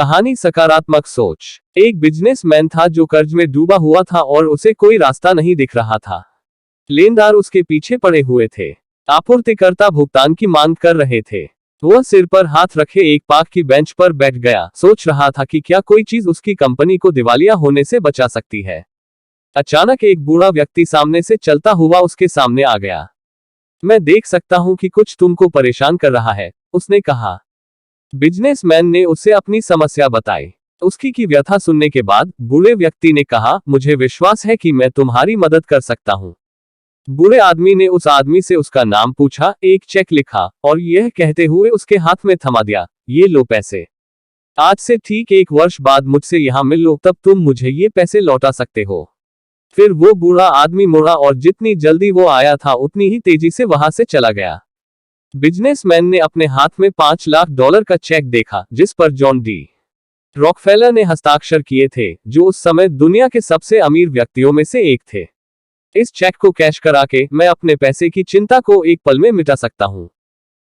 कहानी सकारात्मक सोच। एक बिजनेसमैन था जो कर्ज में डूबा हुआ था और उसे कोई रास्ता नहीं दिख रहा था। लेनदार उसके पीछे पड़े हुए थे। आपूर्तिकर्ता भुगतान की मांग कर रहे थे। वह सिर पर हाथ रखे एक पार्क की बेंच पर बैठ गया, सोच रहा था कि क्या कोई चीज उसकी कंपनी को दिवालिया होने से बचा सकती है। अचानक एक बूढ़ा व्यक्ति सामने से चलता हुआ उसके सामने आ गया। मैं देख सकता हूं कि कुछ तुमको परेशान कर रहा है, उसने कहा। बिजनेसमैन ने उसे अपनी समस्या बताई। उसकी की व्यथा सुनने के बाद बूढ़े व्यक्ति ने कहा, मुझे विश्वास है कि मैं तुम्हारी मदद कर सकता हूं। बूढ़े आदमी ने उस आदमी से उसका नाम पूछा, एक चेक लिखा और यह कहते हुए उसके हाथ में थमा दिया, ये लो पैसे। आज से ठीक 1 वर्ष बाद मुझसे यहां मिल लो, तब तुम मुझे ये पैसे लौटा सकते हो। फिर वो बूढ़ा आदमी मुड़ा और जितनी जल्दी वो आया था उतनी ही तेजी से वहां से चला गया। बिजनेसमैन ने अपने हाथ में $5 लाख का चेक देखा, जिस पर जॉन डी रॉकफेलर ने हस्ताक्षर किए थे, जो उस समय दुनिया के सबसे अमीर व्यक्तियों में से एक थे। इस चेक को कैश करा के मैं अपने पैसे की चिंता को एक पल में मिटा सकता हूं,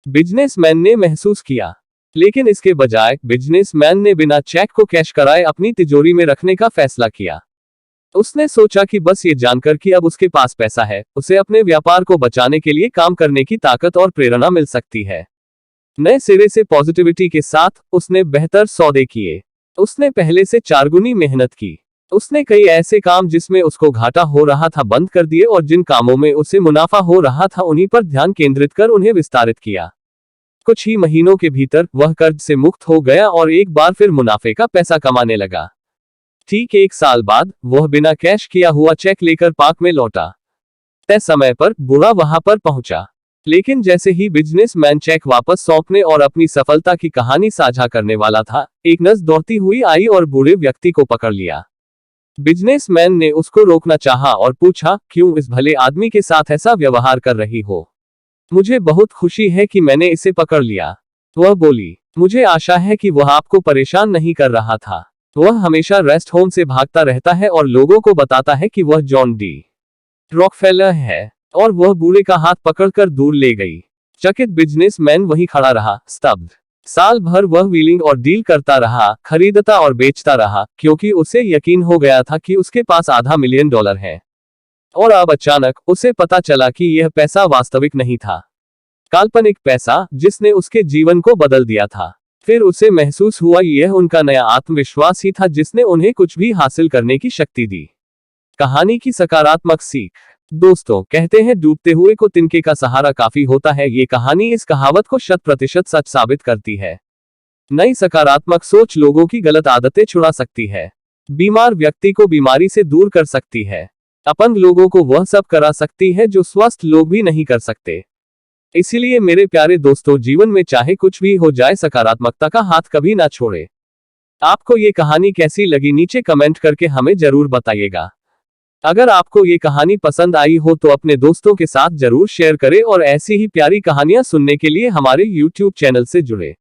बिजनेसमैन ने महसूस किया। लेकिन इसके बजाय बिजनेसमैन ने बिना चेक को कैश कराए अपनी तिजोरी में रखने का फैसला किया। उसने सोचा कि बस ये जानकर कि अब उसके पास पैसा है, उसे अपने व्यापार को बचाने के लिए काम करने की ताकत और प्रेरणा मिल सकती है। नए सिरे से पॉजिटिविटी के साथ उसने बेहतर सौदे किए। उसने पहले से 4 गुनी मेहनत की। उसने कई ऐसे काम जिसमें उसको घाटा हो रहा था बंद कर दिए और जिन कामों में उसे मुनाफा हो रहा था उन्हीं पर ध्यान केंद्रित कर उन्हें विस्तारित किया। कुछ ही महीनों के भीतर वह कर्ज से मुक्त हो गया और एक बार फिर मुनाफे का पैसा कमाने लगा। ठीक 1 साल बाद वह बिना कैश किया हुआ चेक लेकर पार्क में लौटा। तय समय पर बूढ़ा वहां पर पहुंचा, लेकिन जैसे ही बिजनेसमैन चेक वापस सौंपने और अपनी सफलता की कहानी साझा करने वाला था, एक नर्स दौड़ती हुई आई और बूढ़े व्यक्ति को पकड़ लिया। बिजनेसमैन ने उसको रोकना चाहा और पूछा, क्यों इस भले आदमी के साथ ऐसा व्यवहार कर रही हो? मुझे बहुत खुशी है कि मैंने इसे पकड़ लिया, वह बोली। मुझे आशा है कि वह आपको परेशान नहीं कर रहा था। वह हमेशा रेस्ट होम से भागता रहता है और लोगों को बताता है कि वह जॉन डी रॉकफेलर है, और वह बूढ़े का हाथ पकड़कर दूर ले गई। चकित बिजनेसमैन वहीं खड़ा रहा, स्तब्ध। साल भर वह व्हीलिंग और डील करता रहा, खरीदता और बेचता रहा, क्योंकि उसे यकीन हो गया था कि उसके पास $500 मिलियन है। और अब अचानक उसे पता चला कि यह पैसा वास्तविक नहीं था, काल्पनिक पैसा जिसने उसके जीवन को बदल दिया था। फिर उसे महसूस हुआ यह उनका नया आत्मविश्वास ही था जिसने उन्हें कुछ भी हासिल करने की शक्ति दी। कहानी की सकारात्मक सीख। दोस्तों, कहते हैं डूबते हुए को तिनके का सहारा काफी होता है। ये कहानी इस कहावत को 100% सच साबित करती है। नई सकारात्मक सोच लोगों की गलत आदतें छुड़ा सकती है, बीमार व्यक्ति को बीमारी से दूर कर सकती है, अपंग लोगों को वह सब करा सकती है जो स्वस्थ लोग भी नहीं कर सकते। इसीलिए मेरे प्यारे दोस्तों, जीवन में चाहे कुछ भी हो जाए, सकारात्मकता का हाथ कभी ना छोड़े। आपको ये कहानी कैसी लगी नीचे कमेंट करके हमें जरूर बताइएगा। अगर आपको ये कहानी पसंद आई हो तो अपने दोस्तों के साथ जरूर शेयर करें और ऐसी ही प्यारी कहानियां सुनने के लिए हमारे YouTube चैनल से जुड़े।